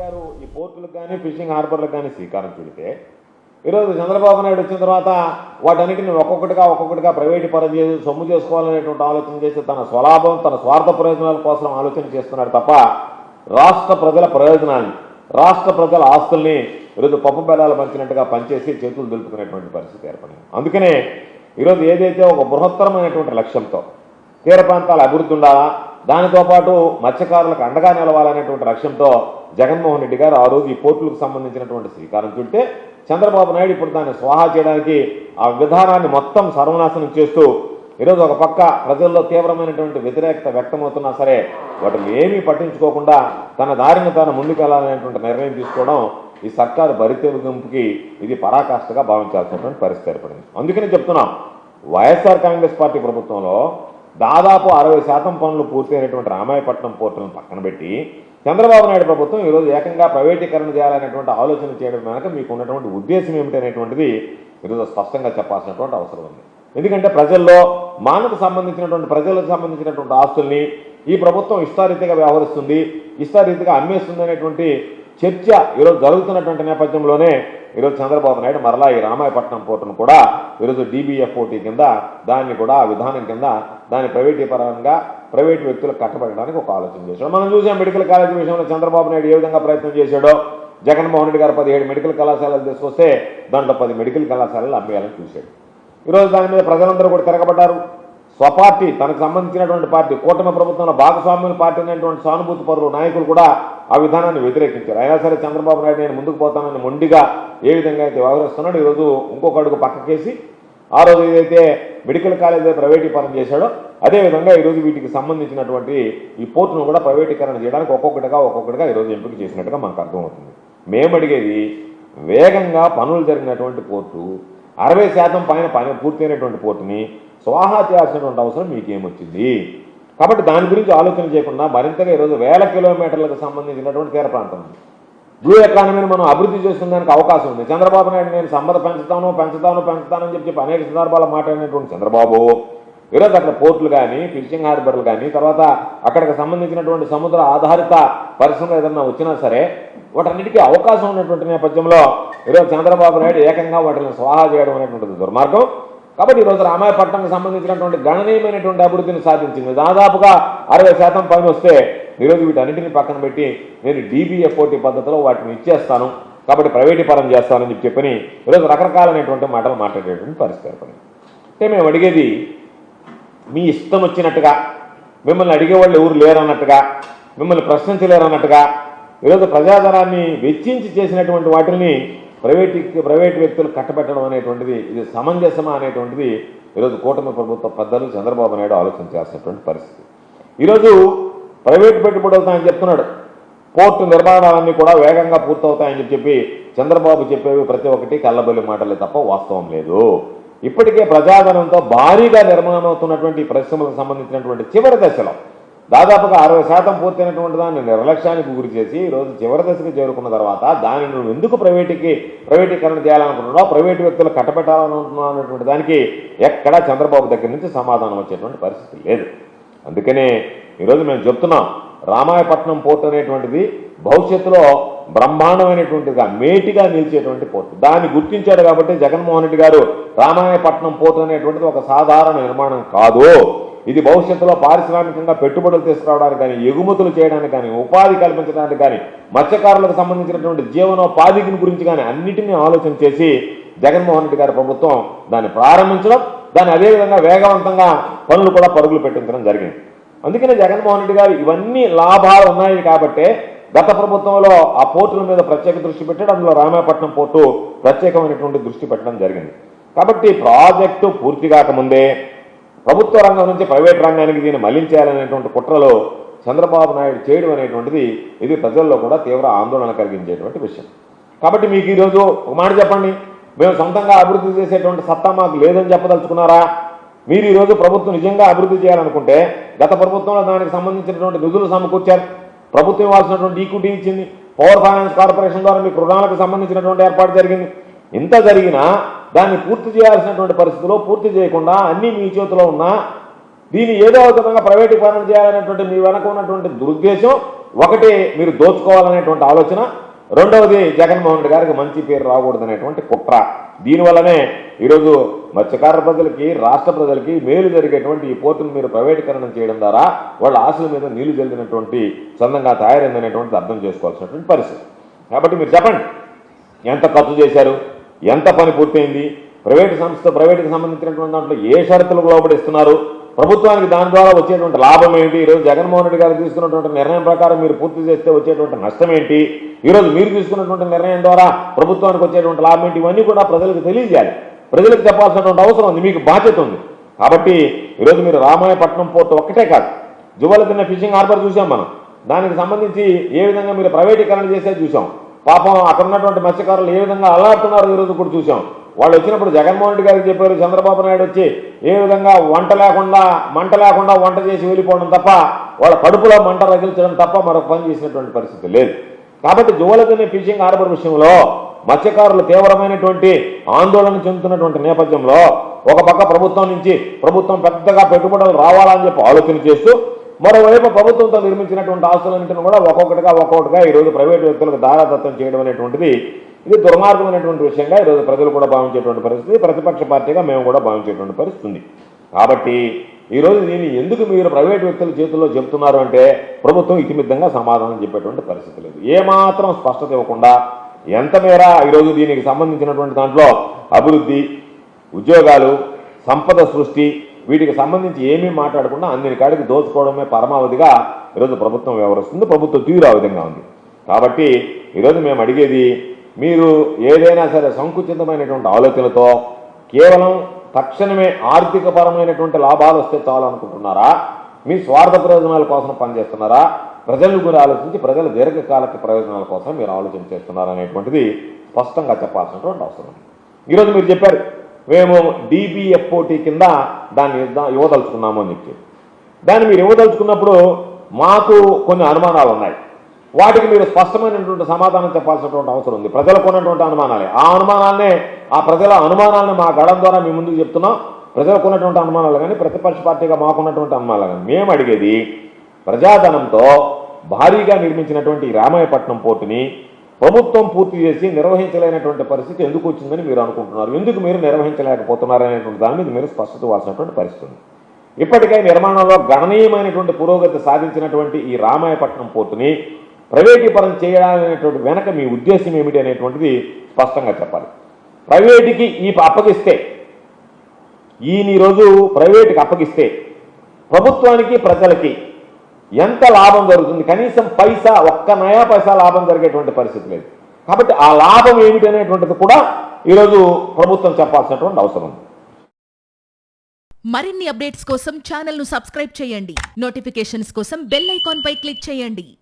గారు ఈ పోర్టులకు కానీ ఫిషింగ్ హార్బర్లకు కానీ శ్రీకారం చుడితే ఈరోజు చంద్రబాబు నాయుడు వచ్చిన తర్వాత వాటన్నిటిని ఒక్కొక్కటిగా ప్రైవేటు పరం చేసి సొమ్ము చేసుకోవాలనేటువంటి ఆలోచన చేసి తన స్వలాభం తన స్వార్థ ప్రయోజనాల కోసం ఆలోచన చేస్తున్నాడు తప్ప రాష్ట్ర ప్రజల ప్రయోజనాన్ని రాష్ట్ర ప్రజల ఆస్తుల్ని ఈరోజు పప్పు బెల్లాలు పంచినట్టుగా పనిచేసి చేతులు దులుపుకునేటువంటి పరిస్థితి ఏర్పడింది. అందుకనే ఈరోజు ఏదైతే ఒక బృహత్తరమైనటువంటి లక్ష్యంతో తీర ప్రాంతాల అభివృద్ధి ఉండాలా, దానితో పాటు మత్స్యకారులకు అండగా నిలవాలనేటువంటి లక్ష్యంతో జగన్మోహన్ రెడ్డి గారు ఆ రోజు ఈ పోర్టులకు సంబంధించినటువంటి శ్రీకారం చుడితే చంద్రబాబు నాయుడు ఇప్పుడు దాన్ని స్వాహా చేయడానికి ఆ విధానాన్ని మొత్తం సర్వనాశనం చేస్తూ ఈరోజు ఒక పక్క ప్రజల్లో తీవ్రమైనటువంటి వ్యతిరేకత వ్యక్తమవుతున్నా సరే వాటిని ఏమీ పట్టించుకోకుండా తన దారిని తాను ముందుకెళ్లాలనేటువంటి నిర్ణయం తీసుకోవడం ఈ సర్కారు బరితెరుగింపుకి ఇది పరాకాష్ఠగా భావించాల్సినటువంటి పరిస్థితి ఏర్పడింది. అందుకని చెప్తున్నాం, వైఎస్ఆర్ కాంగ్రెస్ పార్టీ ప్రభుత్వంలో దాదాపు 60% పనులు పూర్తయినటువంటి రామాయపట్నం పోర్టులను పక్కన పెట్టి చంద్రబాబు నాయుడు ప్రభుత్వం ఈరోజు ఏకంగా ప్రైవేటీకరణ చేయాలనేటువంటి ఆలోచన చేయడం వెనక మీకు ఉన్నటువంటి ఉద్దేశం ఏమిటనేటువంటిది ఈరోజు స్పష్టంగా చెప్పాల్సినటువంటి అవసరం ఉంది. ఎందుకంటే ప్రజల్లో ప్రజలకు సంబంధించినటువంటి ఆస్తుల్ని ఈ ప్రభుత్వం ఇష్టారీతిగా వ్యవహరిస్తుంది, ఇష్టారీతిగా అమ్మేస్తుంది అనేటువంటి చర్చ ఈరోజు జరుగుతున్నటువంటి నేపథ్యంలోనే ఈరోజు చంద్రబాబు నాయుడు మరలా ఈ రామాయపట్నం పోర్టును కూడా ఈరోజు DBFOT కింద దాన్ని కూడా విధానం కింద దాన్ని ప్రైవేటీకరణగా ప్రైవేటు వ్యక్తులకు కట్టబెట్టడానికి ఒక ఆలోచన చేశాడు. మనం చూసాం మెడికల్ కాలేజీ విషయంలో చంద్రబాబు నాయుడు ఏ విధంగా ప్రయత్నం చేశాడో. జగన్మోహన్ రెడ్డి గారు 17 మెడికల్ కళాశాలలు తీసుకొస్తే దాంట్లో 10 మెడికల్ కళాశాలలు అమ్మేయాలని చూశాడు. ఈరోజు దాని మీద ప్రజలందరూ కూడా తిరగబడ్డారు. స్వపార్టీ తనకు సంబంధించినటువంటి పార్టీ కూటమి ప్రభుత్వంలో భాగస్వామ్యుల పార్టీ అనేటువంటి సానుభూతి పరులు నాయకులు కూడా ఆ విధానాన్ని వ్యతిరేకించారు. అయినా సరే చంద్రబాబు నాయుడు నేను ముందుకు పోతానని మొండిగా ఏ విధంగా అయితే వ్యవహరిస్తున్నాడు ఈరోజు ఇంకొక అడుగు పక్కకేసి ఆ రోజు ఏదైతే మెడికల్ కాలేజీ ప్రైవేటీకరణ చేశాడో అదేవిధంగా ఈరోజు వీటికి సంబంధించినటువంటి ఈ పోర్టును కూడా ప్రైవేటీకరణ చేయడానికి ఒక్కొక్కటిగా ఈరోజు ఎంపిక చేసినట్టుగా మనకు అర్థమవుతుంది. మేము అడిగేది వేగంగా పనులు జరిగినటువంటి పోర్టు 60% పైన పని పూర్తయినటువంటి పోర్టుని స్వాహా చేయాల్సినటువంటి అవసరం మీకేమొచ్చింది? కాబట్టి దాని గురించి ఆలోచన చేయకుండా మరింతగా ఈరోజు 1000 కిలోమీటర్లకు సంబంధించినటువంటి తీర ప్రాంతం బ్లూ ఎకానమీని మనం అభివృద్ధి చేసుకునేందుకు అవకాశం ఉంది. చంద్రబాబు నాయుడు నేను సంపద పెంచుతానని చెప్పి అనేక సందర్భాలు మాట్లాడినటువంటి చంద్రబాబు ఈరోజు అక్కడ పోర్టులు కానీ ఫిషింగ్ హార్బర్లు కానీ తర్వాత అక్కడికి సంబంధించినటువంటి సముద్ర ఆధారిత పరిశ్రమలు ఏదన్నా వచ్చినా సరే వాటన్నిటికీ అవకాశం ఉన్నటువంటి నేపథ్యంలో ఈరోజు చంద్రబాబు నాయుడు ఏకంగా వాటిని స్వాహా చేయడం అనేటువంటిది దుర్మార్గం. కాబట్టి ఈరోజు రామాయపట్నంకి సంబంధించినటువంటి గణనీయమైనటువంటి అభివృద్ధిని సాధించింది. దాదాపుగా 60% పైన వస్తే ఈరోజు వీటన్నింటినీ పక్కన పెట్టి నేను DBFOT పద్ధతిలో వాటిని ఇచ్చేస్తాను, కాబట్టి ప్రైవేటీకరణ చేస్తానని చెప్పని ఈరోజు రకరకాలైనటువంటి మాటలు మాట్లాడేటువంటి పరిస్థితి ఏర్పడింది. అంటే మేము అడిగేది మీ ఇష్టం వచ్చినట్టుగా మిమ్మల్ని అడిగేవాళ్ళు ఎవరు లేరన్నట్టుగా మిమ్మల్ని ప్రశ్నించలేరన్నట్టుగా ఈరోజు ప్రజాధనాన్ని వెచ్చించి చేసినటువంటి వాటిని ప్రైవేట్ వ్యక్తులు కట్టబెట్టడం అనేటువంటిది ఇది సమంజసమా అనేటువంటిది ఈరోజు కూటమి ప్రభుత్వ పెద్దలు చంద్రబాబు నాయుడు ఆలోచించాల్సినటువంటి పరిస్థితి. ఈరోజు ప్రైవేట్ పెట్టుబడి అవుతాయని చెప్తున్నాడు, పోర్టు నిర్మాణాలన్నీ కూడా వేగంగా పూర్తవుతాయని చెప్పి చంద్రబాబు చెప్పేవి ప్రతి ఒక్కటి కళ్ళబొల్లి మాటలే తప్ప వాస్తవం లేదు. ఇప్పటికే ప్రజాధనంతో భారీగా నిర్మాణం అవుతున్నటువంటి పరిశ్రమలకు సంబంధించినటువంటి చివరి దశలో దాదాపుగా 60% పూర్తయినటువంటి దాన్ని నిర్లక్ష్యానికి గురి చేసి ఈరోజు చివరి దశకు చేరుకున్న తర్వాత దానిని నువ్వు ఎందుకు ప్రైవేటీకరణ చేయాలనుకుంటున్నావు, ప్రైవేటు వ్యక్తులు కట్టబెట్టాలనుకుంటున్నావు అనేటువంటి దానికి ఎక్కడా చంద్రబాబు దగ్గర నుంచి సమాధానం వచ్చేటువంటి పరిస్థితి లేదు. అందుకనే ఈరోజు మేము చెప్తున్నాం, రామాయపట్నం పోర్టు అనేటువంటిది భవిష్యత్తులో బ్రహ్మాండమైనటువంటిగా మేటిగా నిలిచేటువంటి పోర్టు. దాన్ని గుర్తించాడు కాబట్టి జగన్మోహన్ రెడ్డి గారు రామాయపట్నం పోర్టు అనేటువంటిది ఒక సాధారణ నిర్మాణం కాదు, ఇది భవిష్యత్తులో పారిశ్రామికంగా పెట్టుబడులు తీసుకురావడానికి కానీ ఎగుమతులు చేయడానికి కానీ ఉపాధి కల్పించడానికి కానీ మత్స్యకారులకు సంబంధించినటువంటి జీవనోపాధికి గురించి కానీ అన్నిటినీ ఆలోచన చేసి జగన్మోహన్ రెడ్డి గారి ప్రభుత్వం దాన్ని ప్రారంభించడం, దాన్ని అదేవిధంగా వేగవంతంగా పనులు కూడా పరుగులు పెట్టించడం జరిగింది. అందుకనే జగన్మోహన్ రెడ్డి గారు ఇవన్నీ లాభాలు ఉన్నాయి కాబట్టే గత ప్రభుత్వంలో ఆ పోర్టుల మీద ప్రత్యేక దృష్టి పెట్టాడు, అందులో రామాయపట్నం పోర్టు ప్రత్యేకమైనటువంటి దృష్టి పెట్టడం జరిగింది. కాబట్టి ప్రాజెక్టు పూర్తి కాకముందే ప్రభుత్వ రంగం నుంచి ప్రైవేట్ రంగానికి దీన్ని మళ్లించాలనేటువంటి కుట్రలో చంద్రబాబు నాయుడు చేయడం అనేటువంటిది ఇది ప్రజల్లో కూడా తీవ్ర ఆందోళన కలిగించేటువంటి విషయం. కాబట్టి మీకు ఈరోజు ఒక మాట చెప్పండి, మేము సొంతంగా అభివృద్ధి చేసేటువంటి సత్తా మాకు లేదని చెప్పదలుచుకున్నారా? మీరు ఈరోజు ప్రభుత్వం నిజంగా అభివృద్ధి చేయాలనుకుంటే గత ప్రభుత్వంలో దానికి సంబంధించినటువంటి నిధులు సమకూర్చారు, ప్రభుత్వం ఇవ్వాల్సినటువంటి ఈక్విటీ ఇచ్చింది, పవర్ ఫైనాన్స్ కార్పొరేషన్ ద్వారా మీకు రుణాలకు సంబంధించినటువంటి ఏర్పాటు జరిగింది. ఇంత జరిగినా దాన్ని పూర్తి చేయాల్సినటువంటి పరిస్థితిలో పూర్తి చేయకుండా అన్నీ మీ చేతిలో ఉన్నా దీన్ని ఏదో ఒక విధంగా ప్రైవేటీకరణ చేయాలనేటువంటి మీ వెనక ఉన్నటువంటి దురుద్దేశం ఒకటి మీరు దోచుకోవాలనేటువంటి ఆలోచన, రెండవది జగన్మోహన్ రెడ్డి గారికి మంచి పేరు రాకూడదనేటువంటి కుట్ర. దీనివల్లనే ఈరోజు మత్స్యకార ప్రజలకి, రాష్ట్ర ప్రజలకి మేలు జరిగేటువంటి ఈ పోర్టును మీరు ప్రైవేటీకరణం చేయడం ద్వారా వాళ్ళ ఆశల మీద నీళ్లు జరిగినటువంటి చందంగా తయారైందనేటువంటిది అర్థం చేసుకోవాల్సినటువంటి పరిస్థితి. కాబట్టి మీరు చెప్పండి, ఎంత ఖర్చు చేశారు, ఎంత పని పూర్తయింది, ప్రైవేటుకి సంబంధించినటువంటి దాంట్లో ఏ షరతులకు లోబడి ఇస్తున్నారు, ప్రభుత్వానికి దాని ద్వారా వచ్చేటువంటి లాభం ఏంటి, ఈరోజు జగన్మోహన్ రెడ్డి గారు తీసుకున్నటువంటి నిర్ణయం ప్రకారం మీరు పూర్తి చేస్తే వచ్చేటువంటి నష్టం ఏంటి, ఈరోజు మీరు తీసుకున్నటువంటి నిర్ణయం ద్వారా ప్రభుత్వానికి వచ్చేటువంటి లాభం ఏంటి, ఇవన్నీ కూడా ప్రజలకు తెలియజేయాలి. ప్రజలకు చెప్పాల్సినటువంటి అవసరం ఉంది, మీకు బాధ్యత ఉంది. కాబట్టి ఈరోజు మీరు రామాయపట్నం పోర్టు ఒక్కటే కాదు, జువలదిన్న ఫిషింగ్ హార్బర్ చూసాం మనం, దానికి సంబంధించి ఏ విధంగా మీరు ప్రైవేటీకరణ చేసేది చూసాం. పాపం అక్కడ ఉన్నటువంటి మత్స్యకారులు ఏ విధంగా అల్లాడుతున్నారో ఈరోజు కూడా చూసాం. వాళ్ళు వచ్చినప్పుడు జగన్మోహన్ రెడ్డి గారికి చెప్పారు, చంద్రబాబు నాయుడు వచ్చి ఏ విధంగా మంట లేకుండా వంట చేసి వెళ్ళిపోవడం తప్ప, వాళ్ళ కడుపులో మంట రగిల్చడం తప్ప మరొక పని చేసినటువంటి పరిస్థితి లేదు. కాబట్టి జువలదిన్న ఫిషింగ్ హార్బర్ విషయంలో మత్స్యకారులు తీవ్రమైనటువంటి ఆందోళన చెందుతున్నటువంటి నేపథ్యంలో ఒక పక్క ప్రభుత్వం పెద్దగా పెట్టుబడులు రావాలని చెప్పి ఆలోచన చేస్తూ, మరోవైపు ప్రభుత్వంతో నిర్మించినటువంటి ఆస్తులన్నింటిని కూడా ఒక్కొక్కటిగా ఈరోజు ప్రైవేటు వ్యక్తులకు దారాదత్తం చేయడం అనేటువంటిది ఇది దుర్మార్గమైనటువంటి విషయంగా ఈరోజు ప్రజలు కూడా భావించేటువంటి పరిస్థితి, ప్రతిపక్ష పార్టీగా మేము కూడా భావించేటువంటి పరిస్థితి ఉంది. కాబట్టి ఈరోజు దీన్ని ఎందుకు మీరు ప్రైవేటు వ్యక్తుల చేతుల్లో చెబుతున్నారు అంటే, ప్రభుత్వం ఇతిమిద్దంగా సమాధానం చెప్పేటువంటి పరిస్థితి లేదు. ఏమాత్రం స్పష్టత ఇవ్వకుండా ఎంత మేర ఈరోజు దీనికి సంబంధించినటువంటి దాంట్లో అభివృద్ధి, ఉద్యోగాలు, సంపద సృష్టి, వీటికి సంబంధించి ఏమీ మాట్లాడకుండా అందిన కాడికి దోచుకోవడమే పరమావధిగా ఈరోజు ప్రభుత్వం వ్యవహరిస్తుంది. ప్రభుత్వం తీరు ఆ విధంగా ఉంది. కాబట్టి ఈరోజు మేము అడిగేది, మీరు ఏదైనా సరే సంకుచితమైనటువంటి ఆలోచనలతో కేవలం తక్షణమే ఆర్థికపరమైనటువంటి లాభాలు వస్తే చాలు అనుకుంటున్నారా, మీ స్వార్థ ప్రయోజనాల కోసం పనిచేస్తున్నారా, ప్రజల గురించి ఆలోచించి ప్రజల దీర్ఘకాలిక ప్రయోజనాల కోసం మీరు ఆలోచన చేస్తున్నారా అనేటువంటిది స్పష్టంగా చెప్పాల్సినటువంటి అవసరం. ఈరోజు మీరు చెప్పారు, మేము DBFOT కింద దాన్ని ఇవ్వదలుచుకున్నాము అని చెప్పి. దాన్ని మీరు ఇవ్వదలుచుకున్నప్పుడు మాకు కొన్ని అనుమానాలు ఉన్నాయి. వాటికి మీరు స్పష్టమైనటువంటి సమాధానం చెప్పాల్సినటువంటి అవసరం ఉంది. ప్రజలకు ఉన్నటువంటి అనుమానాలే, ఆ ప్రజల అనుమానాలను మా గడం ద్వారా మీ ముందుకు చెప్తున్నాం. ప్రజలకు ఉన్నటువంటి అనుమానాలు కానీ, ప్రతిపక్ష పార్టీగా మాకున్నటువంటి అనుమానాలు కానీ, మేము అడిగేది, ప్రజాధనంతో భారీగా నిర్మించినటువంటి రామాయపట్నం పోర్టుని ప్రభుత్వం పూర్తి చేసి నిర్వహించలేనటువంటి పరిస్థితి ఎందుకు వచ్చిందని మీరు అనుకుంటున్నారు, ఎందుకు మీరు నిర్వహించలేకపోతున్నారు అనేటువంటి దాని మీద మీరు స్పష్టత ఇవ్వాల్సినటువంటి పరిస్థితి ఉంది. ఇప్పటికే నిర్మాణంలో గణనీయమైనటువంటి పురోగతి సాధించినటువంటి ఈ రామాయపట్నం పోర్టుని ప్రైవేటీకరణ చేయాలనేటువంటి వెనక మీ ఉద్దేశం ఏమిటి అనేటువంటిది స్పష్టంగా చెప్పాలి. ప్రైవేటుకి అప్పగిస్తే, ఈరోజు ప్రైవేటుకి అప్పగిస్తే ప్రభుత్వానికి ప్రజలకి ఎంత లాభం జరుగుతుంది? కనీసం ఒక్క నయా పైసా లాభం జరిగేటువంటి పరిస్థితి లేదు. కాబట్టి ఆ లాభం ఏమిటి అనేటువంటిది కూడా ఈరోజు ప్రభుత్వం చెప్పాల్సినటువంటి అవసరం ఉంది. మరిన్ని అప్డేట్స్ కోసం ఛానల్ ను సబ్స్క్రైబ్ చేయండి. నోటిఫికేషన్స్ కోసం బెల్ ఐకాన్ పై క్లిక్ చేయండి.